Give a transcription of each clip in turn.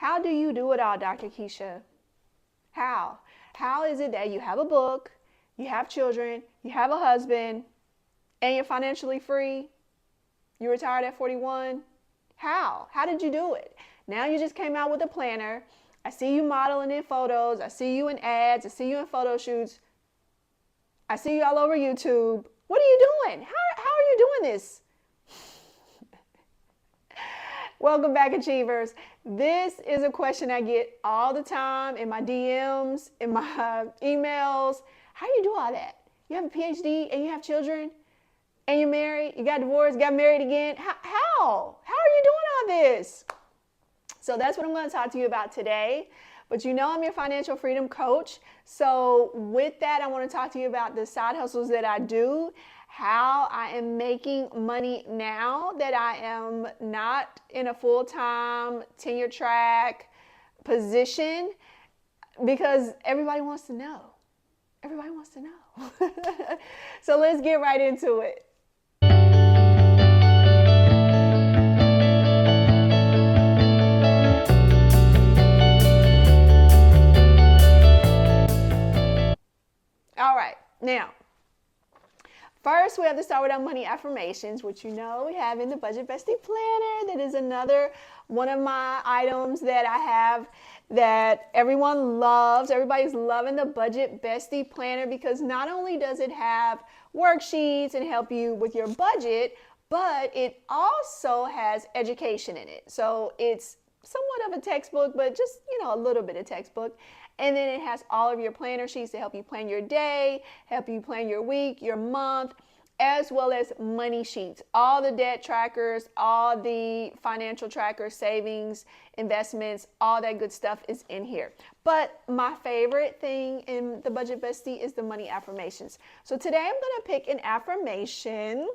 How do you do it all, Dr. Kisha? How? How is it that you have a book, you have children, you have a husband, and you're financially free? You retired at 41? How? How did you do it? Now you just came out with a planner. I see you modeling in photos. I see you in ads. I see you in photo shoots. I see you all over YouTube. What are you doing? How are you doing this? Welcome back, Achievers. This is a question I get all the time in my DMs, in my emails. How do you do all that? You have a PhD and you have children and you're married, you got divorced, got married again. How? How are you doing all this? So that's what I'm going to talk to you about today. But you know I'm your financial freedom coach. So with that, I want to talk to you about the side hustles that I do, how I am making money now that I am not in a full-time tenure track position, because everybody wants to know. Everybody wants to know. So let's get right into it. All right, now, first we have to start with our money affirmations, which you know we have in the Budget Bestie Planner. That is another one of my items that I have that everyone loves. Everybody's loving the Budget Bestie Planner because not only does it have worksheets and help you with your budget, but it also has education in it. So it's somewhat of a textbook, but just, a little bit of textbook. And then it has all of your planner sheets to help you plan your day, help you plan your week, your month, as well as money sheets. All the debt trackers, all the financial trackers, savings, investments, all that good stuff is in here. But my favorite thing in the Budget Bestie is the money affirmations. So today I'm going to pick an affirmation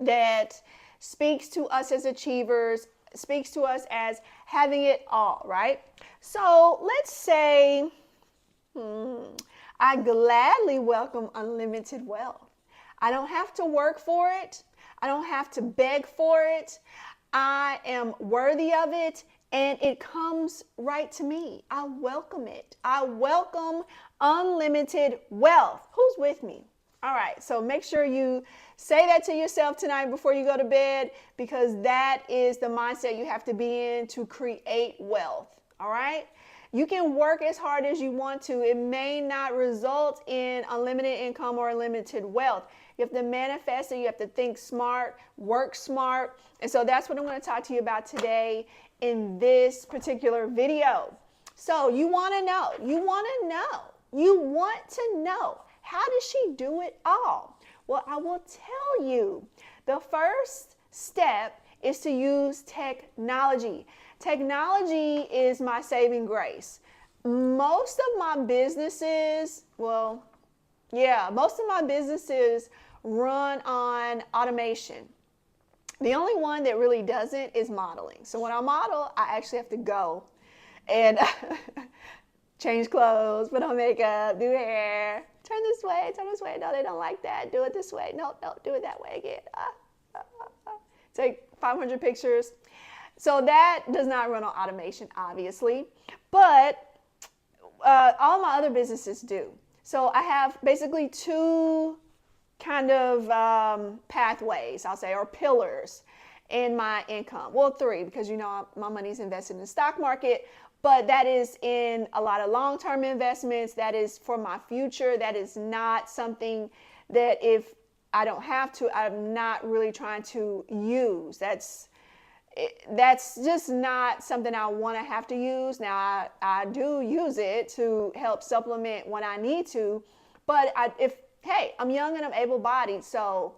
that speaks to us as achievers, speaks to us as having it all, right? So let's say, I gladly welcome unlimited wealth. I don't have to work for it. I don't have to beg for it. I am worthy of it, and it comes right to me. I welcome it. I welcome unlimited wealth. Who's with me? All right, so make sure you say that to yourself tonight before you go to bed, because that is the mindset you have to be in to create wealth, all right? You can work as hard as you want to. It may not result in unlimited income or unlimited wealth. You have to manifest it. You have to think smart, work smart. And so that's what I'm going to talk to you about today in this particular video. So you want to know, how does she do it all? Well, I will tell you. The first step is to use technology. Technology is my saving grace. Most of my businesses run on automation. The only one that really doesn't is modeling. So when I model, I actually have to go and change clothes, put on makeup, do hair, turn this way. No, they don't like that. Do it this way. No, do it that way again. Take 500 pictures. So that does not run on automation, obviously, but all my other businesses do. So I have basically two kind of pathways, I'll say, or pillars in my income. Well, three, because my money's invested in the stock market, but that is in a lot of long-term investments. That is for my future. That is not something that if I don't have to, I'm not really trying to use. That's just not something I want to have to use. Now, I do use it to help supplement when I need to, but I'm young and I'm able-bodied, so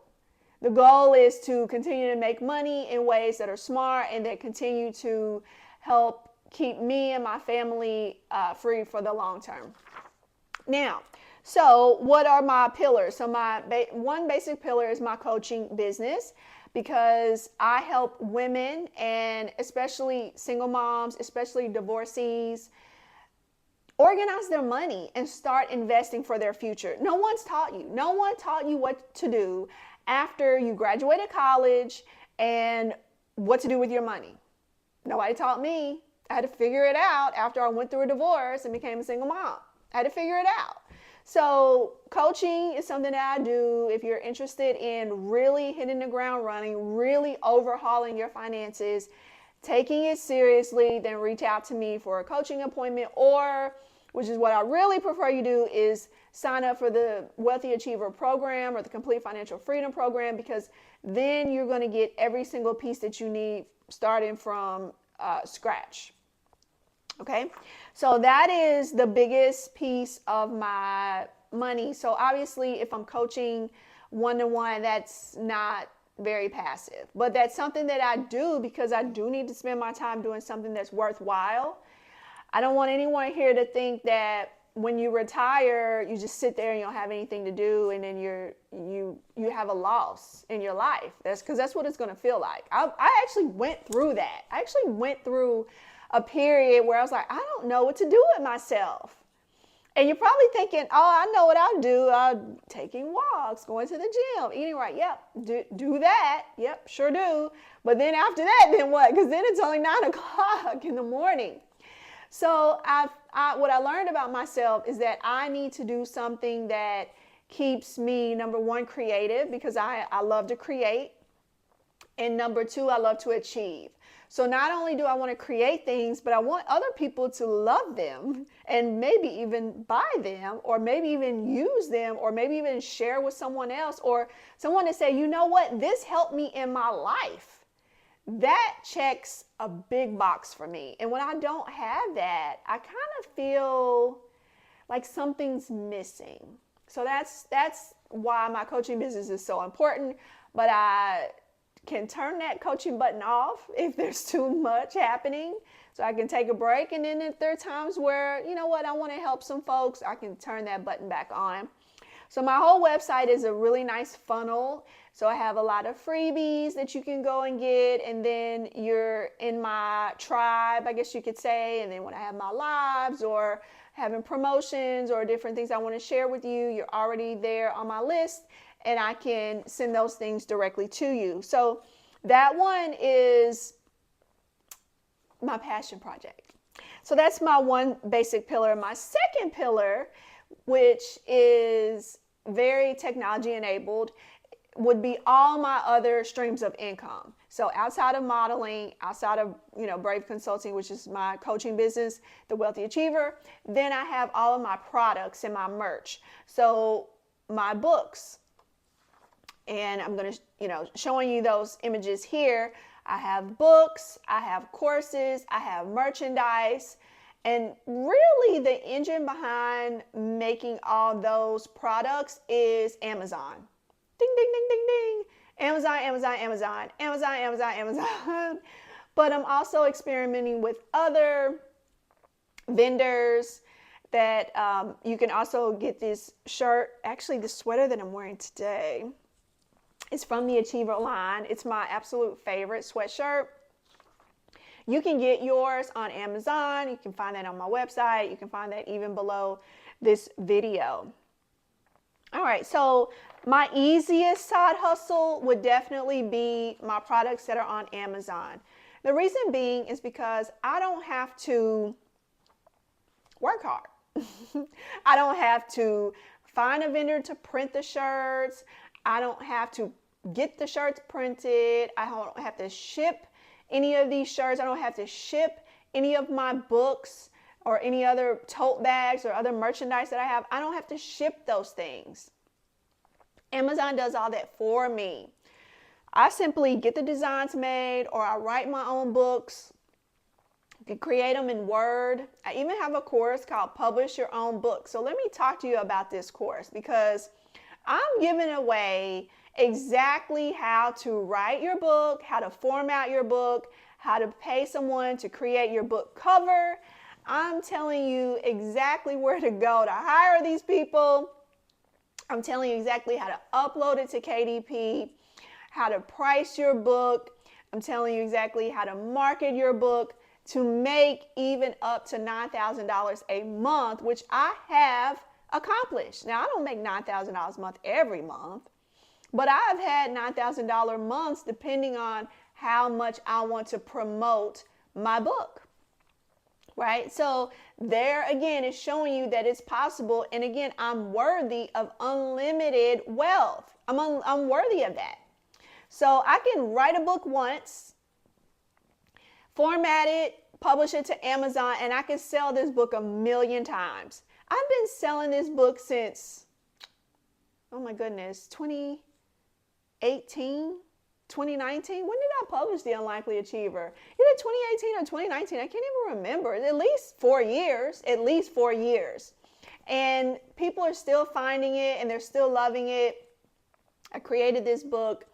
the goal is to continue to make money in ways that are smart and that continue to help keep me and my family free for the long term. Now, so what are my pillars? So my one basic pillar is my coaching business, because I help women, and especially single moms, especially divorcees, organize their money and start investing for their future. No one taught you what to do after you graduated college and what to do with your money. Nobody taught me. I had to figure it out after I went through a divorce and became a single mom. I had to figure it out. So coaching is something that I do. If you're interested in really hitting the ground running, really overhauling your finances, taking it seriously, then reach out to me for a coaching appointment, or, which is what I really prefer you do, is sign up for the Wealthy Achiever program or the Complete Financial Freedom program, because then you're going to get every single piece that you need starting from scratch. Okay, so that is the biggest piece of my money. So obviously, if I'm coaching one-to-one, that's not very passive, but that's something that I do because I do need to spend my time doing something that's worthwhile. I don't want anyone here to think that when you retire, you just sit there and you don't have anything to do, and then you have a loss in your life. That's because that's what it's going to feel like. I actually went through that. I actually went through a period where I was like, I don't know what to do with myself. And you're probably thinking, oh, I know what I'll do. I'm taking walks, going to the gym, eating right. Yep, do that. Yep, sure do. But then after that, then what? Because then it's only 9 o'clock in the morning. So what I learned about myself is that I need to do something that keeps me, number one, creative, because I love to create. And number two, I love to achieve. So not only do I want to create things, but I want other people to love them and maybe even buy them, or maybe even use them, or maybe even share with someone else, or someone to say, you know what, this helped me in my life. That checks a big box for me. And when I don't have that, I kind of feel like something's missing. So that's why my coaching business is so important. But I can turn that coaching button off if there's too much happening. So I can take a break. And then if there are times where, you know what, I want to help some folks, I can turn that button back on. So my whole website is a really nice funnel. So I have a lot of freebies that you can go and get. And then you're in my tribe, I guess you could say. And then when I have my lives or having promotions or different things I want to share with you, you're already there on my list. And I can send those things directly to you. So that one is my passion project. So that's my one basic pillar. My second pillar, which is very technology enabled, would be all my other streams of income. So outside of modeling, outside of, Brave Consulting, which is my coaching business, the Wealthy Achiever, then I have all of my products and my merch. So my books, and I'm going to, showing you those images here. I have books, I have courses, I have merchandise, and really the engine behind making all those products is Amazon. Ding, ding, ding, ding, ding. Amazon, Amazon, Amazon, Amazon, Amazon, Amazon. But I'm also experimenting with other vendors that you can also get this shirt. Actually, the sweater that I'm wearing today is from the Achiever line. It's my absolute favorite sweatshirt. You can get yours on Amazon. You can find that on my website. You can find that even below this video. All right, so my easiest side hustle would definitely be my products that are on Amazon. The reason being is because I don't have to work hard. I don't have to find a vendor to print the shirts. I don't have to get the shirts printed. I don't have to ship any of these shirts. I don't have to ship any of my books or any other tote bags or other merchandise that I have. I don't have to ship those things. Amazon does all that for me. I simply get the designs made, or I write my own books. You can create them in Word. I even have a course called Publish Your Own Book. So let me talk to you about this course, because I'm giving away exactly how to write your book, how to format your book, how to pay someone to create your book cover. I'm telling you exactly where to go to hire these people. I'm telling you exactly how to upload it to KDP, how to price your book. I'm telling you exactly how to market your book to make even up to $9,000 a month, which I have accomplished. Now, I don't make $9,000 a month every month, but I've had $9,000 months depending on how much I want to promote my book. right? So there again is showing you that it's possible. And again, I'm worthy of unlimited wealth. I'm worthy of that. So I can write a book once, format it, publish it to Amazon, and I can sell this book 1,000,000 times. I've been selling this book since, oh my goodness, 2018, 2019. When did I publish The Unlikely Achiever? Either 2018 or 2019. I can't even remember. At least 4 years. At least 4 years. And people are still finding it and they're still loving it. I created this book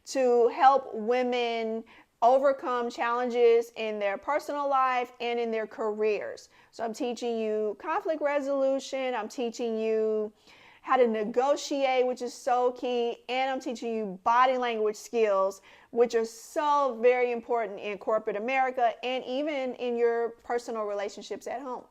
to help women overcome challenges in their personal life and in their careers. So I'm teaching you conflict resolution. I'm teaching you how to negotiate, which is so key. And I'm teaching you body language skills, which are so very important in corporate America and even in your personal relationships at home.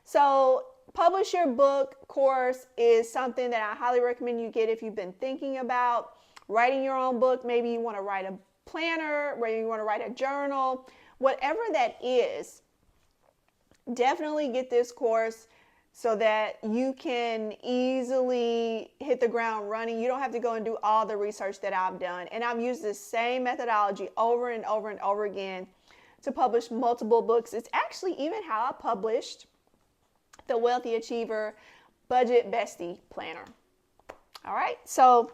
So Publish Your Book course is something that I highly recommend you get if you've been thinking about writing your own book. Maybe you want to write a planner, where you want to write a journal, whatever that is. Definitely get this course so that you can easily hit the ground running. You don't have to go and do all the research that I've done. And I've used the same methodology over and over and over again to publish multiple books. It's actually even how I published the Wealthy Achiever Budget Bestie Planner. All right, so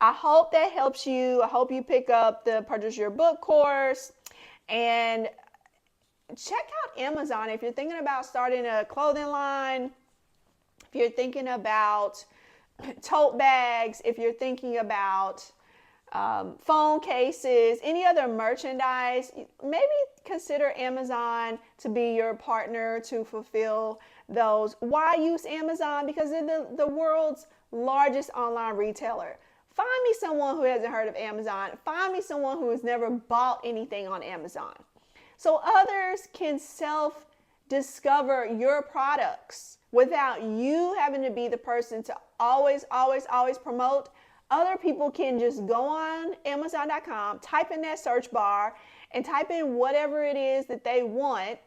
I hope that helps you. I hope you pick up the Purchase Your Book course and check out Amazon if you're thinking about starting a clothing line, if you're thinking about tote bags, if you're thinking about phone cases, any other merchandise. Maybe consider Amazon to be your partner to fulfill those. Why use Amazon? Because they're the world's largest online retailer. Find me someone who hasn't heard of Amazon. Find me someone who has never bought anything on Amazon, so others can self-discover your products without you having to be the person to always promote. Other people can just go on Amazon.com, type in that search bar, and type in whatever it is that they want,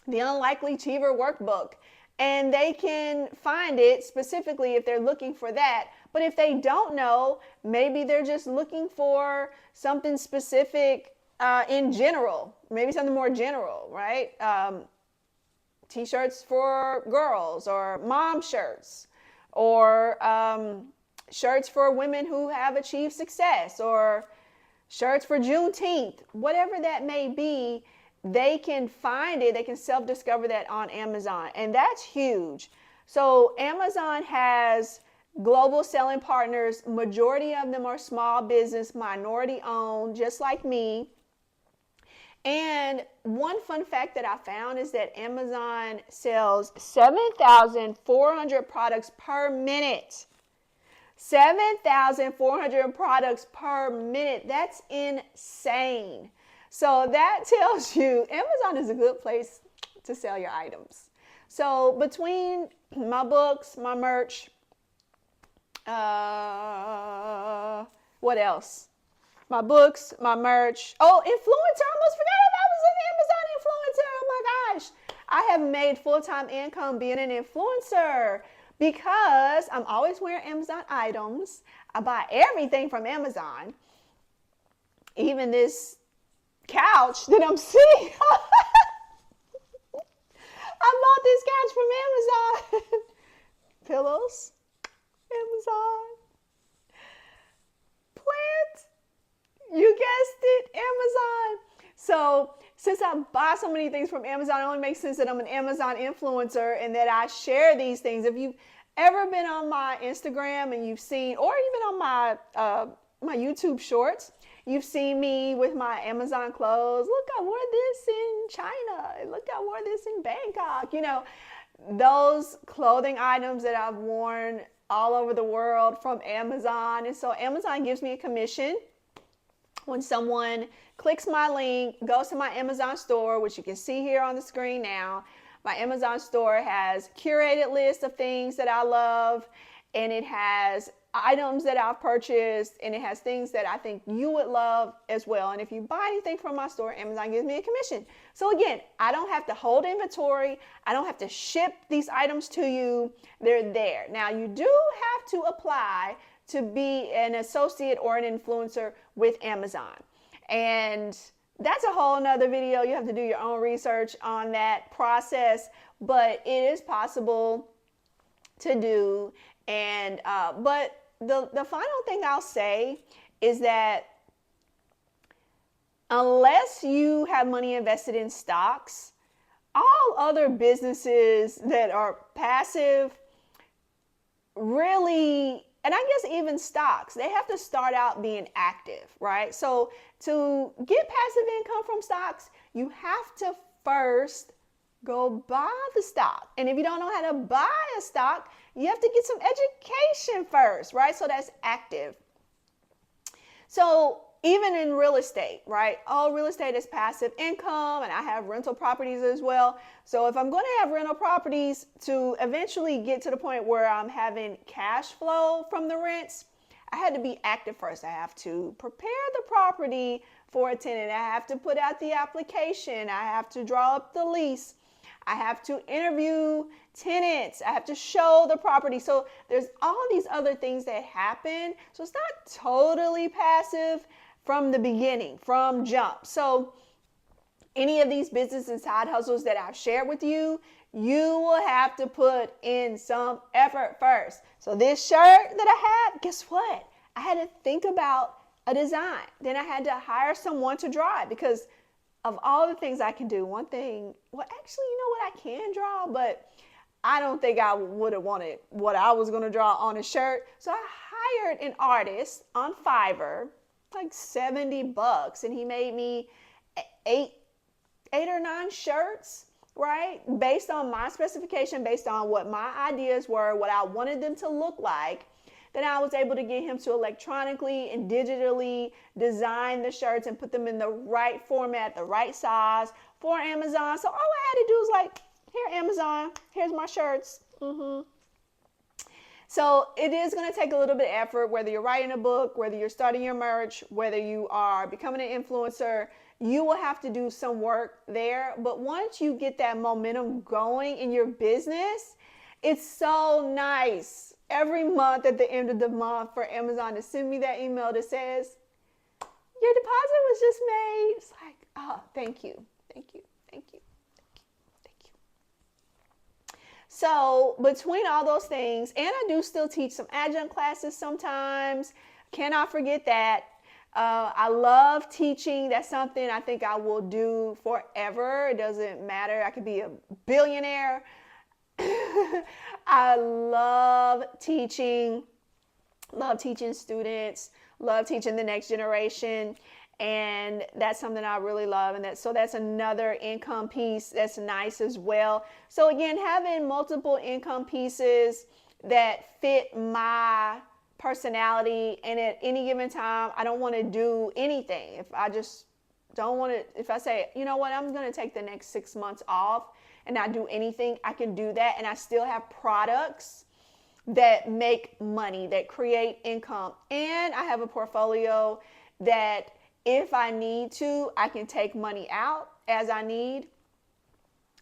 the Unlikely Achiever Workbook, and they can find it specifically if they're looking for that. But if they don't know, maybe they're just looking for something specific in general, maybe something more general, right? T-shirts for girls, or mom shirts, or shirts for women who have achieved success, or shirts for Juneteenth, whatever that may be. They can find it, they can self-discover that on Amazon, and that's huge. So Amazon has global selling partners. Majority of them are small business, minority owned, just like me. And one fun fact that I found is that Amazon sells 7,400 products per minute. 7,400 products per minute. That's insane. So that tells you Amazon is a good place to sell your items. So between my books, my merch, what else? My books, my merch. Oh, influencer. I almost forgot I was an Amazon influencer. Oh my gosh. I have made full-time income being an influencer because I'm always wearing Amazon items. I buy everything from Amazon. Even this couch that I'm sitting on. I bought this couch from Amazon. Pillows, Amazon. Plant, you guessed it, Amazon. So since I buy so many things from Amazon, it only makes sense that I'm an Amazon influencer and that I share these things. If you've ever been on my Instagram and you've seen, or even on my my YouTube shorts, you've seen me with my Amazon clothes. Look, I wore this in China. Look, I wore this in Bangkok. You know, those clothing items that I've worn all over the world from Amazon. And so Amazon gives me a commission when someone clicks my link, goes to my Amazon store, which you can see here on the screen now. My Amazon store has curated list of things that I love, and it has items that I've purchased, and it has things that I think you would love as well. And if you buy anything from my store, Amazon gives me a commission. So again, I don't have to hold inventory. I don't have to ship these items to you. They're there. Now, you do have to apply to be an associate or an influencer with Amazon. And that's a whole nother video. You have to do your own research on that process, but it is possible to do. And but the final thing I'll say is that unless you have money invested in stocks, all other businesses that are passive really, and I guess even stocks, they have to start out being active, right? So to get passive income from stocks, you have to first go buy the stock. And if you don't know how to buy a stock, you have to get some education first, right? So that's active. So even in real estate, right? All real estate is passive income, and I have rental properties as well. So if I'm going to have rental properties to eventually get to the point where I'm having cash flow from the rents, I had to be active first. I have to prepare the property for a tenant. I have to put out the application. I have to draw up the lease. I have to interview tenants. I have to show the property. So there's all these other things that happen. So it's not totally passive from the beginning, from jump. So any of these business and side hustles that I've shared with you, you will have to put in some effort first. So this shirt that I have, guess what? I had to think about a design. Then I had to hire someone to draw it, because of all the things I can do, one thing, well, actually, you know what, I can draw, but I don't think I would have wanted what I was going to draw on a shirt. So I hired an artist on Fiverr, like $70, and he made me eight or nine shirts, right? Based on my specification, based on what my ideas were, what I wanted them to look like. Then I was able to get him to electronically and digitally design the shirts and put them in the right format, the right size for Amazon. So all I had to do was like, here, Amazon, here's my shirts. So it is going to take a little bit of effort, whether you're writing a book, whether you're starting your merch, whether you are becoming an influencer. You will have to do some work there. But once you get that momentum going in your business, it's so nice every month at the end of the month for Amazon to send me that email that says, your deposit was just made. It's like, oh, thank you, thank you, thank you, thank you, thank you. So between all those things, and I do still teach some adjunct classes sometimes, cannot forget that. I love teaching. That's something I think I will do forever. It doesn't matter. I could be a billionaire. I love teaching students, love teaching the next generation, and that's something I really love. And that's another income piece that's nice as well. So again, having multiple income pieces that fit my personality, and at any given time, I don't want to do anything. If I just don't want to, if I say, you know what, I'm going to take the next 6 months off and not do anything, I can do that. And I still have products that make money, that create income. And I have a portfolio that if I need to, I can take money out as I need.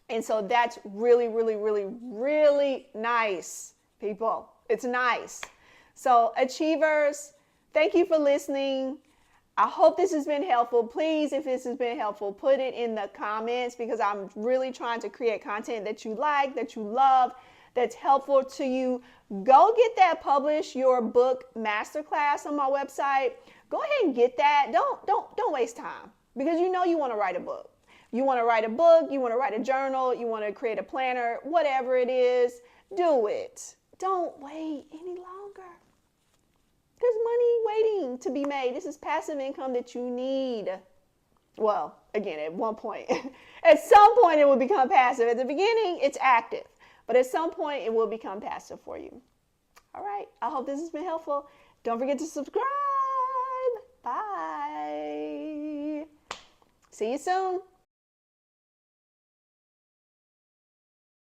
And so that's really, really, really, really nice, people. It's nice. So Achievers, thank you for listening. I hope this has been helpful. Please, if this has been helpful, put it in the comments, because I'm really trying to create content that you like, that you love, that's helpful to you. Go get that Publish Your Book Masterclass on my website. Go ahead and get that. Don't waste time, because you know you want to write a book. You want to write a book, you want to write a journal, you want to create a planner, whatever it is, do it. Don't wait any longer. There's money waiting to be made. This is passive income that you need. Well, again, at one point, at some point it will become passive. At the beginning, it's active, but at some point it will become passive for you. All right. I hope this has been helpful. Don't forget to subscribe. Bye. See you soon.